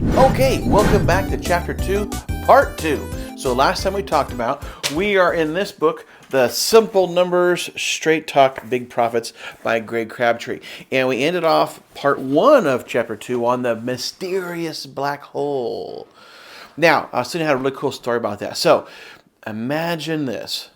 Okay, welcome back to Chapter 2, Part 2. So last time we talked about, we are in this book, The Simple Numbers, Straight Talk, Big Profits by Greg Crabtree. And we ended off Part 1 of Chapter 2 on the mysterious black hole. Now, I was sitting had a really cool story about that. So imagine this.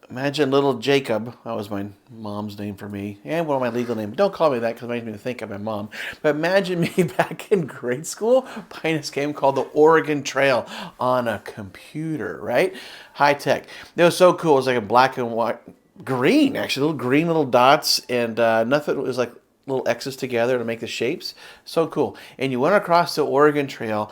Imagine little Jacob. That was my mom's name for me, and one of my legal names. Don't call me that because it makes me think of my mom. But imagine me back in grade school playing this game called the Oregon Trail on a computer, right? High tech. It was so cool. It was like a black and white, green actually, little green little dots, and nothing. It was like little X's together to make the shapes. So cool. And you went across the Oregon Trail.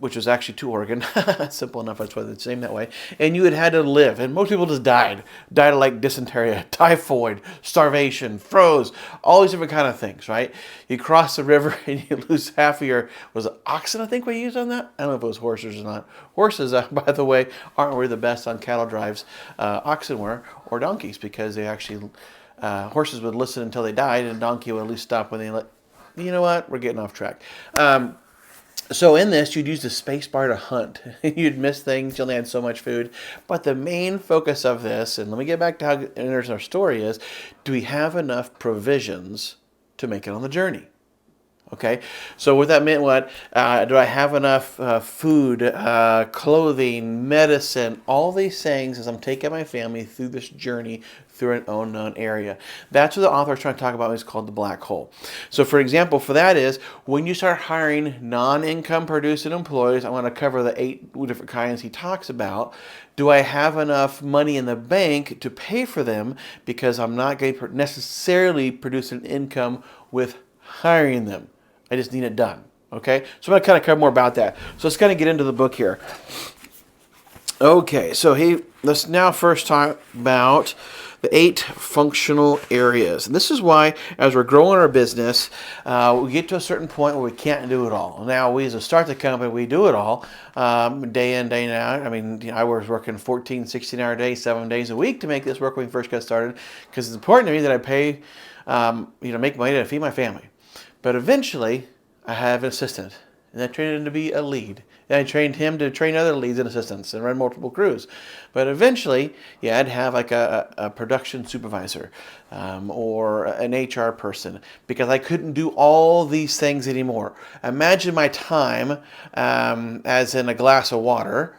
Which was actually to Oregon. Simple enough, that's why it's named that way. And you had to live, and most people just died. Died of like dysentery, typhoid, starvation, froze, all these different kind of things, right? You cross the river and you lose half of your, was it oxen I think we used on that? I don't know if it was horses or not. Horses, by the way, aren't really the best on cattle drives. Oxen were, or donkeys, because they actually, horses would listen until they died, and donkey would at least stop when they let, you know what, we're getting off track. So in this, you'd use the space bar to hunt. You'd miss things. You only had so much food. But the main focus of this, and let me get back to how interesting our story is, do we have enough provisions to make it on the journey? Okay, so what that meant, do I have enough food, clothing, medicine, all these things as I'm taking my family through this journey through an unknown area? That's what the author is trying to talk about. It's called the black hole. So for example, for that is when you start hiring non-income producing employees, I want to cover the 8 different kinds he talks about. Do I have enough money in the bank to pay for them because I'm not going to necessarily produce an income with hiring them? I just need it done. Okay? So I'm going to kind of cover more about that. So let's kind of get into the book here. Okay, so let's now first talk about the 8 functional areas. And this is why, as we're growing our business, we get to a certain point where we can't do it all. Now, we as a start the company, we do it all, day in, day out. I mean, I was working 14, 16-hour days, 7 days a week to make this work when we first got started, because it's important to me that I pay, make money to feed my family. But eventually, I have an assistant, and I trained him to be a lead. And I trained him to train other leads and assistants and run multiple crews. But eventually, I'd have like a production supervisor or an HR person, because I couldn't do all these things anymore. Imagine my time as in a glass of water,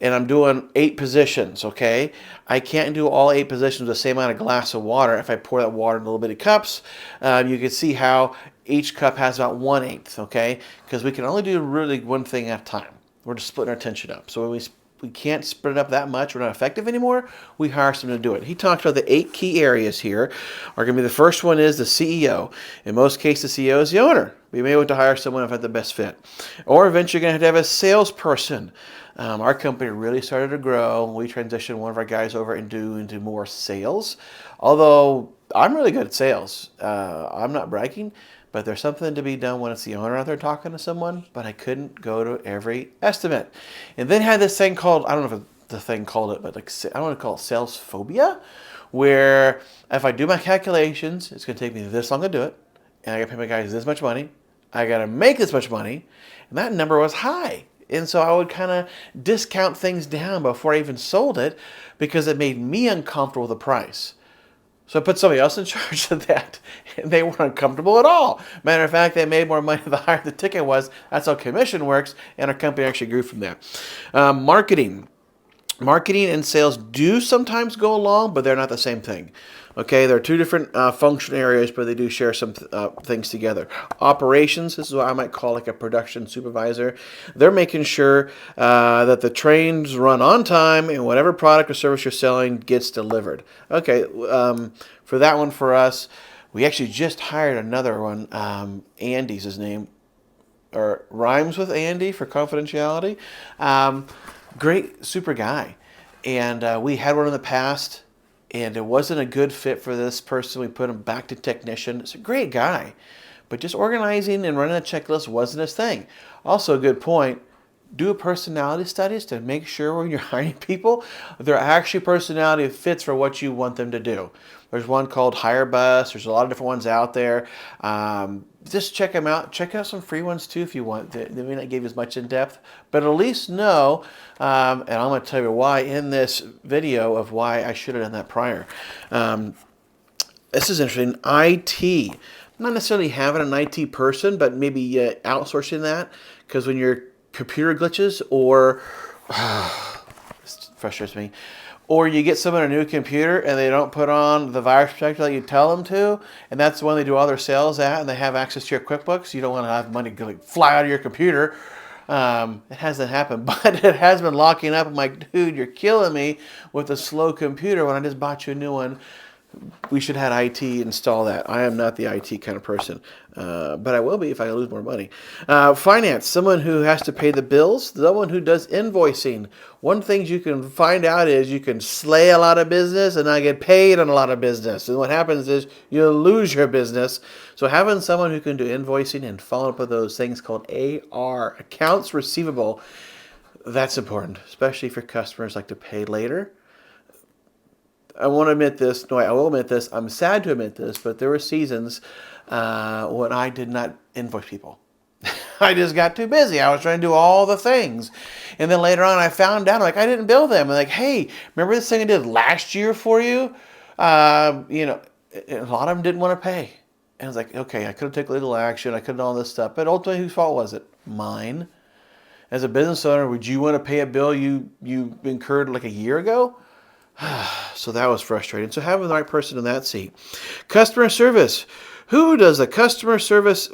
and I'm doing 8 positions, okay? I can't do all 8 positions with the same amount of glass of water. If I pour that water in little bitty cups, you can see how each cup has about 1/8, okay? Because we can only do really one thing at a time. We're just splitting our attention up. So when we can't split it up that much, we're not effective anymore, we hire someone to do it. He talks about the 8 key areas here. Are going to be the first one is the CEO. In most cases, the CEO is the owner. We may want to hire someone if it's the best fit. Or eventually you're going to have a salesperson. Our company really started to grow. We transitioned one of our guys over into more sales. Although I'm really good at sales. I'm not bragging, but there's something to be done when it's the owner out there talking to someone. But I couldn't go to every estimate. And then had this thing called, I don't know if the thing called it, but like, I don't want to call it sales phobia, where if I do my calculations, it's going to take me this long to do it. And I got to pay my guys this much money. I got to make this much money. And that number was high. And so I would kind of discount things down before I even sold it, because it made me uncomfortable with the price. So I put somebody else in charge of that, and they weren't uncomfortable at all. Matter of fact, they made more money the higher the ticket was. That's how commission works, and our company actually grew from there. Marketing. Marketing and sales do sometimes go along, but they're not the same thing. Okay, there are 2 different function areas, but they do share some things together. Operations, this is what I might call like a production supervisor. They're making sure that the trains run on time and whatever product or service you're selling gets delivered. Okay, for that one for us, we actually just hired another one. Andy's his name, or rhymes with Andy for confidentiality. Great, super guy. And we had one in the past, and it wasn't a good fit for this person. We put him back to technician. It's a great guy, but just organizing and running a checklist wasn't his thing. Also, a good point, do a personality studies to make sure when you're hiring people, they're actually personality fits for what you want them to do. There's one called Hire Bus. There's a lot of different ones out there. Just check them out. Check out some free ones too if you want. They may not give you as much in depth, but at least know, and I'm going to tell you why in this video of why I should have done that prior. This is interesting. IT. I'm not necessarily having an IT person, but maybe outsourcing that, because when your computer glitches or this frustrates me, or you get someone a new computer and they don't put on the virus protector that you tell them to, and that's when they do all their sales at, and they have access to your QuickBooks. You don't want to have money fly out of your computer. It hasn't happened, but it has been locking up. I'm like, dude, you're killing me with a slow computer when I just bought you a new one. We should have IT install that. I am not the IT kind of person, but I will be if I lose more money. Finance, someone who has to pay the bills, someone who does invoicing. One thing you can find out is you can slay a lot of business and not get paid on a lot of business. And what happens is you lose your business. So having someone who can do invoicing and follow up with those things called AR, accounts receivable, that's important, especially if your customers like to pay later. I won't admit this. No, I will admit this. I'm sad to admit this, but there were seasons when I did not invoice people. I just got too busy. I was trying to do all the things. And then later on, I found out, like, I didn't bill them. I'm like, hey, remember this thing I did last year for you? A lot of them didn't want to pay. And I was like, okay, I could have taken legal action. I could have done all this stuff. But ultimately, whose fault was it? Mine. As a business owner, would you want to pay a bill you incurred like a year ago? So that was frustrating. So having the right person in that seat. Customer service. Who's the customer service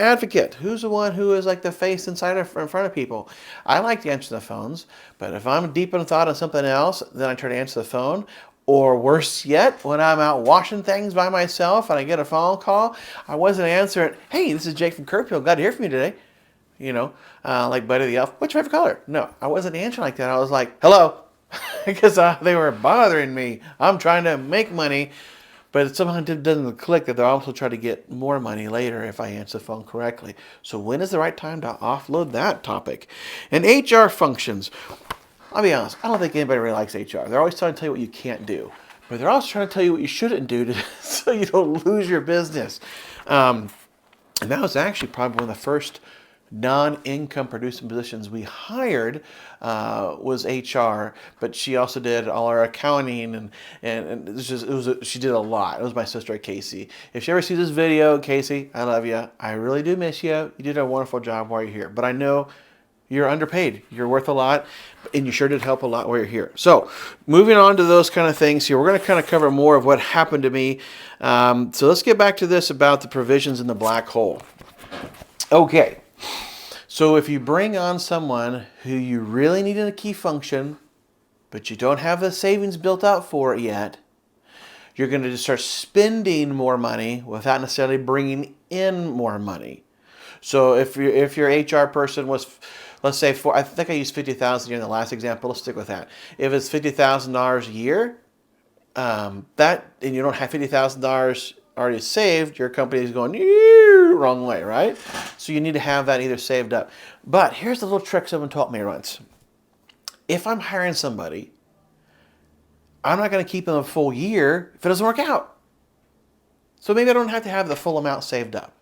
advocate? Who's the one who is like the face in front of people? I like to answer the phones, but if I'm deep in thought on something else, then I try to answer the phone. Or worse yet, when I'm out washing things by myself and I get a phone call, I wasn't answering, hey, this is Jake from Curpio. Glad to hear from you today. Like Buddy the Elf. What's your favorite color? No, I wasn't answering like that. I was like, hello. Because they were bothering me. I'm trying to make money, but somehow it doesn't click that they're also trying to get more money later if I answer the phone correctly. So when is the right time to offload that topic? And HR functions. I'll be honest, I don't think anybody really likes HR. They're always trying to tell you what you can't do, but they're also trying to tell you what you shouldn't do so you don't lose your business. And that was actually probably one of the first non-income producing positions we hired was HR, but she also did all our accounting and she did a lot. It was my sister Casey. If she ever sees this video, Casey, I love you. I really do miss you. You did a wonderful job while you're here, but I know you're underpaid. You're worth a lot, and you sure did help a lot while you're here. So moving on to those kind of things here, we're going to kind of cover more of what happened to me. So let's get back to this about the provisions in the black hole. Okay. So if you bring on someone who you really need in a key function, but you don't have the savings built out for it yet, you're going to just start spending more money without necessarily bringing in more money. So if your HR person was, let's say, I think I used $50,000 a year in the last example. Let's stick with that. If it's $50,000 a year, and you don't have $50,000 already saved, your company is going wrong way, right? So you need to have that either saved up. But here's the little trick someone taught me once. If I'm hiring somebody, I'm not going to keep them a full year if it doesn't work out. So maybe I don't have to have the full amount saved up.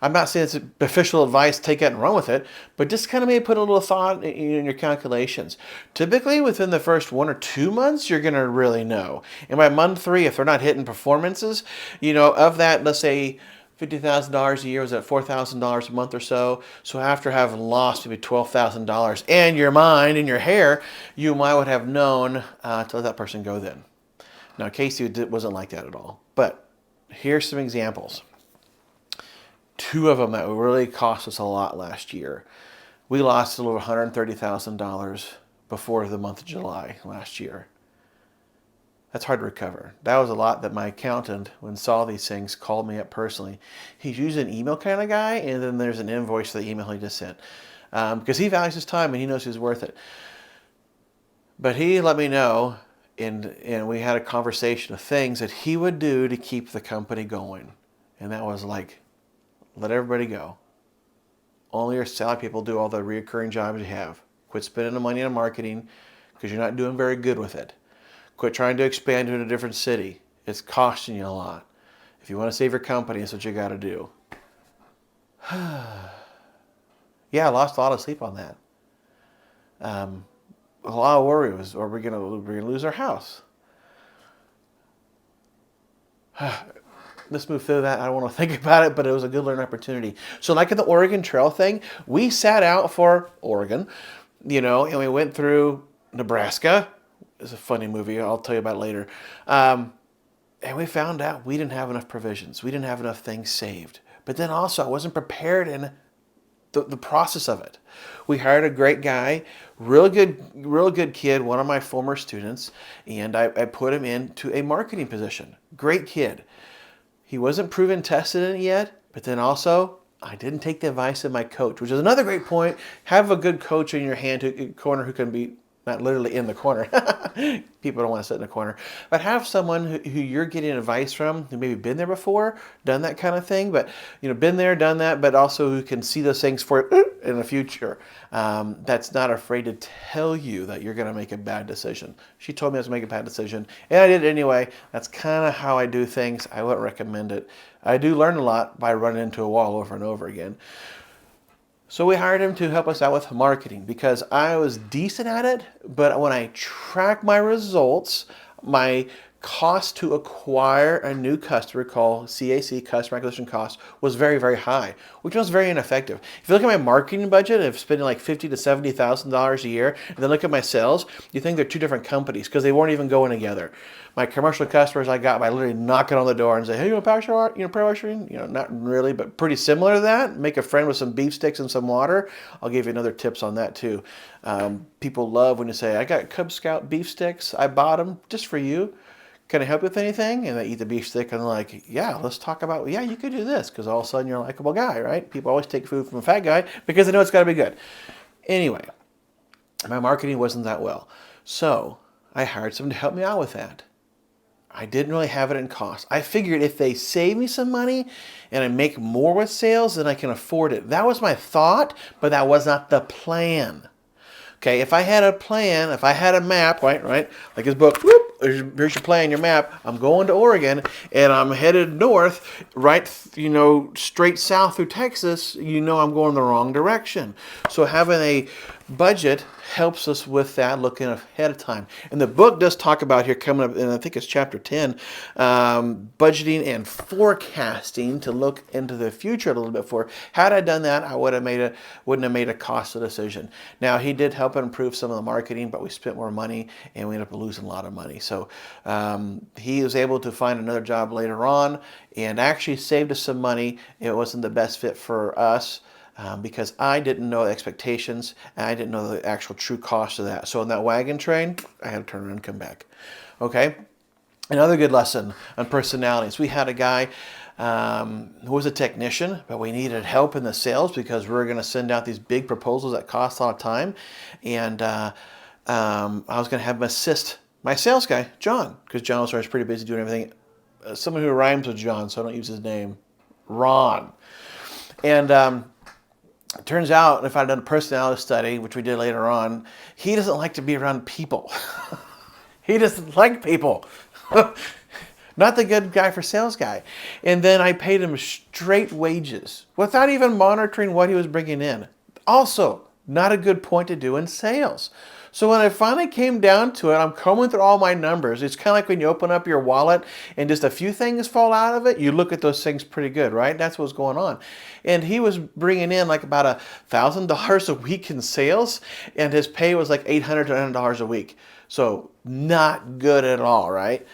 I'm not saying it's official advice, take it and run with it, but just kind of maybe put a little thought in your calculations. Typically, within the first 1 or 2 months, you're going to really know. And by month 3, if they're not hitting performances, of that, let's say $50,000 a year was at $4,000 a month or so. So after having lost maybe $12,000 and your mind and your hair, you might would have known to let that person go then. Now, Casey wasn't like that at all. But here's some examples. 2 of them that really cost us a lot last year. We lost a little $130,000 before the month of July last year. That's hard to recover. That was a lot that my accountant, when saw these things, called me up personally. He's usually an email kind of guy, and then there's an invoice for the email he just sent. Because he values his time and he knows he's worth it. But he let me know, and we had a conversation of things that he would do to keep the company going. And that was like, let everybody go. Only your salary people do all the recurring jobs you have. Quit spending the money on marketing because you're not doing very good with it. Quit trying to expand to a different city. It's costing you a lot. If you want to save your company, that's what you got to do. Yeah, I lost a lot of sleep on that. A lot of worry was, are we gonna lose our house? Let's move through that. I don't want to think about it, but it was a good learning opportunity. So like at the Oregon Trail thing, we sat out for Oregon, and we went through Nebraska. It's a funny movie. I'll tell you about it later. And we found out we didn't have enough provisions. We didn't have enough things saved. But then also I wasn't prepared in the process of it. We hired a great guy, real good kid, one of my former students, and I put him into a marketing position. Great kid. He wasn't proven tested in it yet, but then also I didn't take the advice of my coach, which is another great point. Have a good coach in your corner who can be not literally in the corner. People don't want to sit in the corner. But have someone who you're getting advice from, who maybe been there before, done that kind of thing, but been there, done that, but also who can see those things for you in the future. That's not afraid to tell you that you're going to make a bad decision. She told me I was going to make a bad decision, and I did it anyway. That's kind of how I do things. I wouldn't recommend it. I do learn a lot by running into a wall over and over again. So we hired him to help us out with marketing because I was decent at it, but when I track my results, my cost to acquire a new customer, called CAC, customer acquisition cost, was very, very high, which was very ineffective. If you look at my marketing budget of spending like $50,000 to $70,000 a year, and then look at my sales, you think they're two different companies because they weren't even going together. My commercial customers I got by literally knocking on the door and say, "Hey, you want power washing?" Not really, but pretty similar to that. Make a friend with some beef sticks and some water. I'll give you another tips on that too. People love when you say, "I got Cub Scout beef sticks. I bought them just for you. Can I help you with anything?" And they eat the beef stick and they're like, "Yeah, let's talk about, yeah, you could do this," because all of a sudden you're a likable guy, right? People always take food from a fat guy because they know it's got to be good. Anyway, my marketing wasn't that well. So I hired someone to help me out with that. I didn't really have it in cost. I figured if they save me some money and I make more with sales, then I can afford it. That was my thought, but that was not the plan. Okay, if I had a plan, if I had a map, right, like his book, whoop, here's your plan, your map. I'm going to Oregon and I'm headed north, right, straight south through Texas. I'm going the wrong direction. So having a budget helps us with that, looking ahead of time. And the book does talk about here coming up, and I think it's chapter 10, budgeting and forecasting to look into the future a little bit for. Had I done that, I wouldn't have made a costly decision. Now, he did help improve some of the marketing, but we spent more money and we ended up losing a lot of money. So he was able to find another job later on and actually saved us some money. It wasn't the best fit for us. Because I didn't know the expectations and I didn't know the actual true cost of that. So on that wagon train, I had to turn around and come back. Okay? Another good lesson on personalities. We had a guy who was a technician, but we needed help in the sales because we were going to send out these big proposals that cost a lot of time. And I was going to have him assist my sales guy, John, because John was pretty busy doing everything. Someone who rhymes with John, so I don't use his name. Ron. And it turns out, if I'd done a personality study, which we did later on, he doesn't like to be around people. He doesn't like people. Not the good guy for sales guy. And then I paid him straight wages without even monitoring what he was bringing in. Also, not a good point to do in sales. So when I finally came down to it, I'm combing through all my numbers. It's kind of like when you open up your wallet and just a few things fall out of it, you look at those things pretty good, right? That's what's going on. And he was bringing in like about $1,000 a week in sales, and his pay was like $800 to $900 a week. So not good at all, right?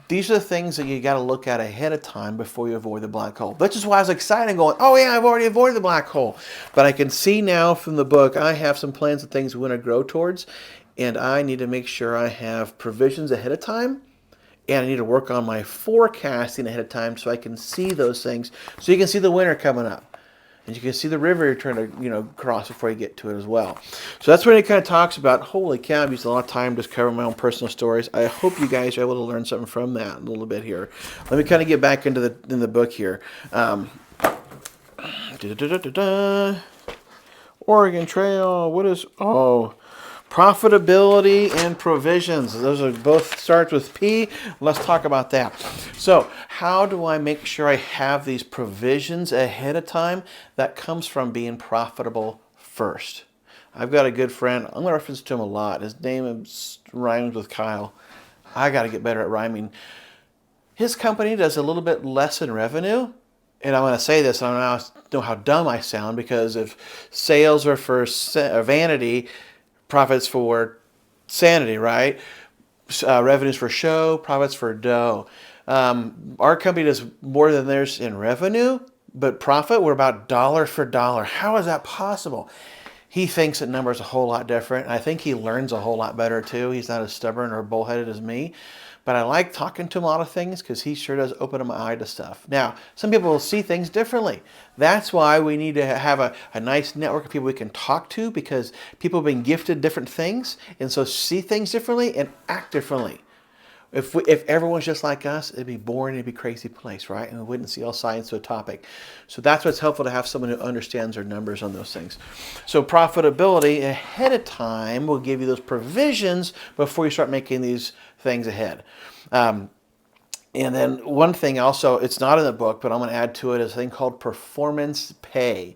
These are the things that you got to look at ahead of time before you avoid the black hole. That's just why I was excited going, oh yeah, I've already avoided the black hole. But I can see now from the book, I have some plans and things we want to grow towards. And I need to make sure I have provisions ahead of time. And I need to work on my forecasting ahead of time so I can see those things. So you can see the winter coming up. And you can see the river you're trying to, cross before you get to it as well. So that's when it kind of talks about, holy cow, I've used a lot of time just covering my own personal stories. I hope you guys are able to learn something from that a little bit here. Let me kind of get back into the book here. Oregon Trail. What is, profitability and provisions. Those are both starts with P. Let's talk about that. So how do I make sure I have these provisions ahead of time? That comes from being profitable first. I've got a good friend. I'm going to reference to him a lot. His name rhymes with Kyle. I got to get better at rhyming. His company does a little bit less in revenue. And I'm going to say this, and I don't know how dumb I sound, because if sales are for vanity, profits for sanity, right? Revenues for show, profits for dough. Our company does more than theirs in revenue, but profit, we're about dollar for dollar. How is that possible? He thinks that numbers are a whole lot different. I think he learns a whole lot better too. He's not as stubborn or bullheaded as me. But I like talking to him a lot of things because he sure does open my eye to stuff. Now, some people will see things differently. That's why we need to have a nice network of people we can talk to, because people have been gifted different things and so see things differently and act differently. If everyone's just like us, it'd be boring, it'd be a crazy place, right? And we wouldn't see all sides to a topic. So that's why it's helpful to have someone who understands their numbers on those things. So profitability ahead of time will give you those provisions before you start making these things ahead. And then one thing also, it's not in the book, but I'm going to add to it, is a thing called performance pay.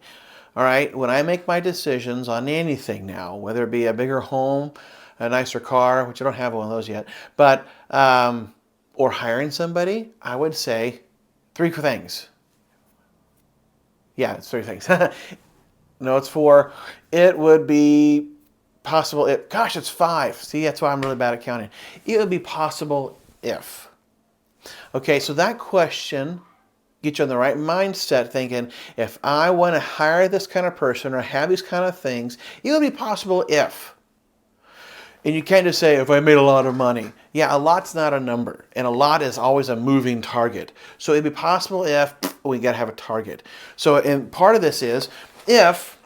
All right, when I make my decisions on anything now, whether it be a bigger home, a nicer car, which I don't have one of those yet, but or hiring somebody, I would say 3 things. Yeah, it's 3 things. No, it's 4. It would be possible if, gosh, it's 5. See, that's why I'm really bad at counting. It would be possible if. Okay, so that question gets you in the right mindset, thinking, if I want to hire this kind of person or have these kind of things, it would be possible if. And you can't just say, if I made a lot of money. Yeah, a lot's not a number. And a lot is always a moving target. So it'd be possible if we got to have a target. So, and part of this is if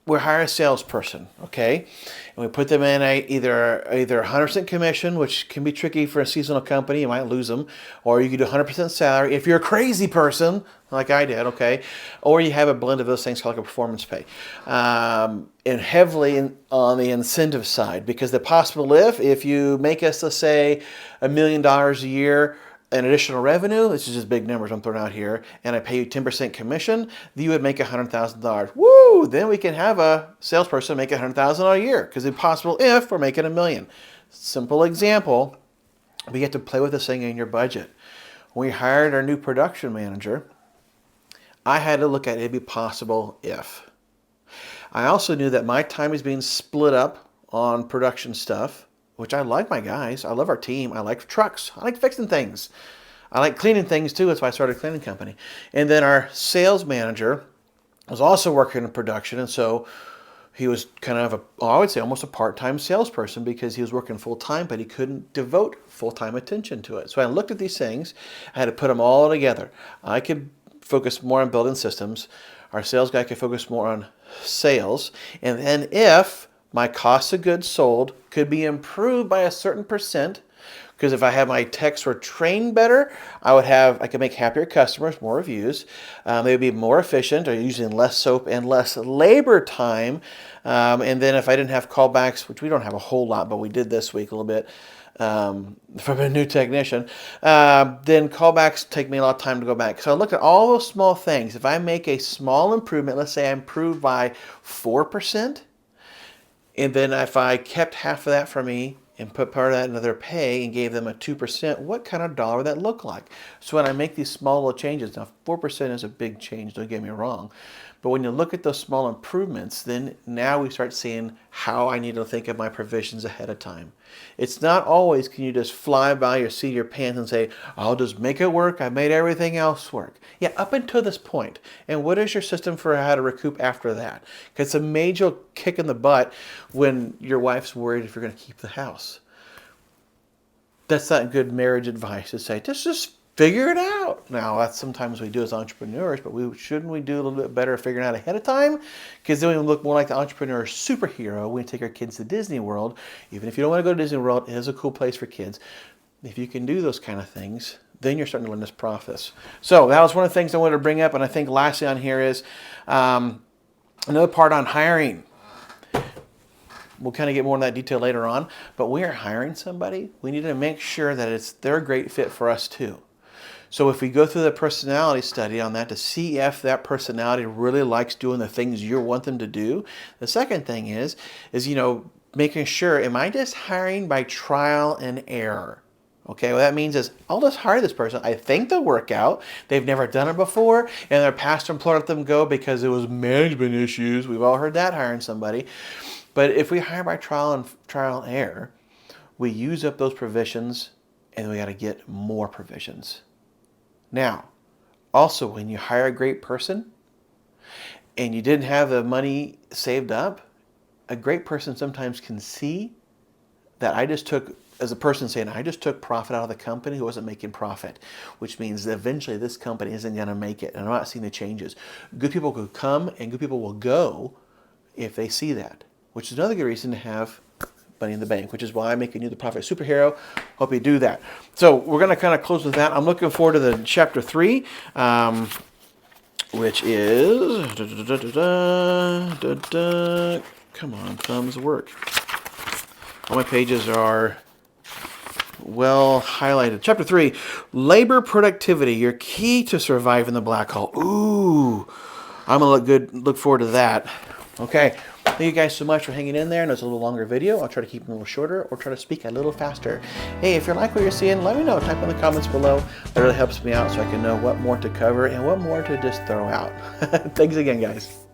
we hire a salesperson, okay, and we put them in either 100% commission, which can be tricky for a seasonal company, you might lose them, or you could do 100% salary if you're a crazy person, like I did, okay, or you have a blend of those things called like a performance pay, and heavily on the incentive side, because the possible if you make us, let's say, $1 million a year in additional revenue, this is just big numbers I'm throwing out here, and I pay you 10% commission, you would make $100,000. Woo! Then we can have a salesperson make $100,000 a year, because it's possible if we're making $1 million. Simple example, but you have to play with this thing in your budget. When we hired our new production manager, I had to look at it'd be possible if. I also knew that my time is being split up on production stuff, which I like my guys. I love our team. I like trucks. I like fixing things. I like cleaning things too. That's why I started a cleaning company. And then our sales manager was also working in production. And so he was kind of I would say almost a part-time salesperson, because he was working full-time, but he couldn't devote full-time attention to it. So I looked at these things. I had to put them all together. I could focus more on building systems. Our sales guy could focus more on sales. And then if my cost of goods sold could be improved by a certain percent, because if I had my techs were trained better, I could make happier customers, more reviews. They would be more efficient, or using less soap and less labor time. And then if I didn't have callbacks, which we don't have a whole lot, but we did this week a little bit, from a new technician, then callbacks take me a lot of time to go back. So I looked at all those small things. If I make a small improvement, let's say I improved by 4%, and then if I kept half of that for me and put part of that into their pay and gave them a 2%, what kind of dollar would that look like? So when I make these small little changes, now 4% is a big change, don't get me wrong, but when you look at those small improvements, then now we start seeing how I need to think of my provisions ahead of time. It's not always can you just fly by or see your pants and say, I'll just make it work, I made everything else work. Yeah, up until this point. And what is your system for how to recoup after that? Because it's a major kick in the butt when your wife's worried if you're going to keep the house. That's not good marriage advice to say, just figure it out. Now, that's sometimes we do as entrepreneurs, but shouldn't we do a little bit better at figuring out ahead of time? Because then we look more like the entrepreneur superhero when we take our kids to Disney World. Even if you don't want to go to Disney World, it is a cool place for kids. If you can do those kind of things, then you're starting to learn this process. So that was one of the things I wanted to bring up. And I think lastly on here is Another part on hiring. We'll kind of get more in that detail later on, but we are hiring somebody. We need to make sure that they're a great fit for us too. So if we go through the personality study on that to see if that personality really likes doing the things you want them to do. The second thing is making sure, am I just hiring by trial and error? Okay, what that means is I'll just hire this person. I think they'll work out. They've never done it before, and their past employer let them go because it was management issues. We've all heard that hiring somebody. But if we hire by trial and error, we use up those provisions, and we got to get more provisions. Now, also when you hire a great person, and you didn't have the money saved up, a great person sometimes can see that as a person saying, I just took profit out of the company who wasn't making profit, which means that eventually this company isn't going to make it. And I'm not seeing the changes. Good people could come and good people will go if they see that, which is another good reason to have money in the bank, which is why I'm making you the profit superhero. Hope you do that. So we're going to kind of close with that. I'm looking forward to the chapter 3, which is, come on, thumbs work. All my pages are well highlighted. Chapter 3, labor productivity, your key to surviving the black hole. Ooh, I'm going to look forward to that. Okay, thank you guys so much for hanging in there. I know it's a little longer video. I'll try to keep it a little shorter or try to speak a little faster. Hey, if you like what you're seeing, let me know. Type in the comments below. That really helps me out so I can know what more to cover and what more to just throw out. Thanks again, guys.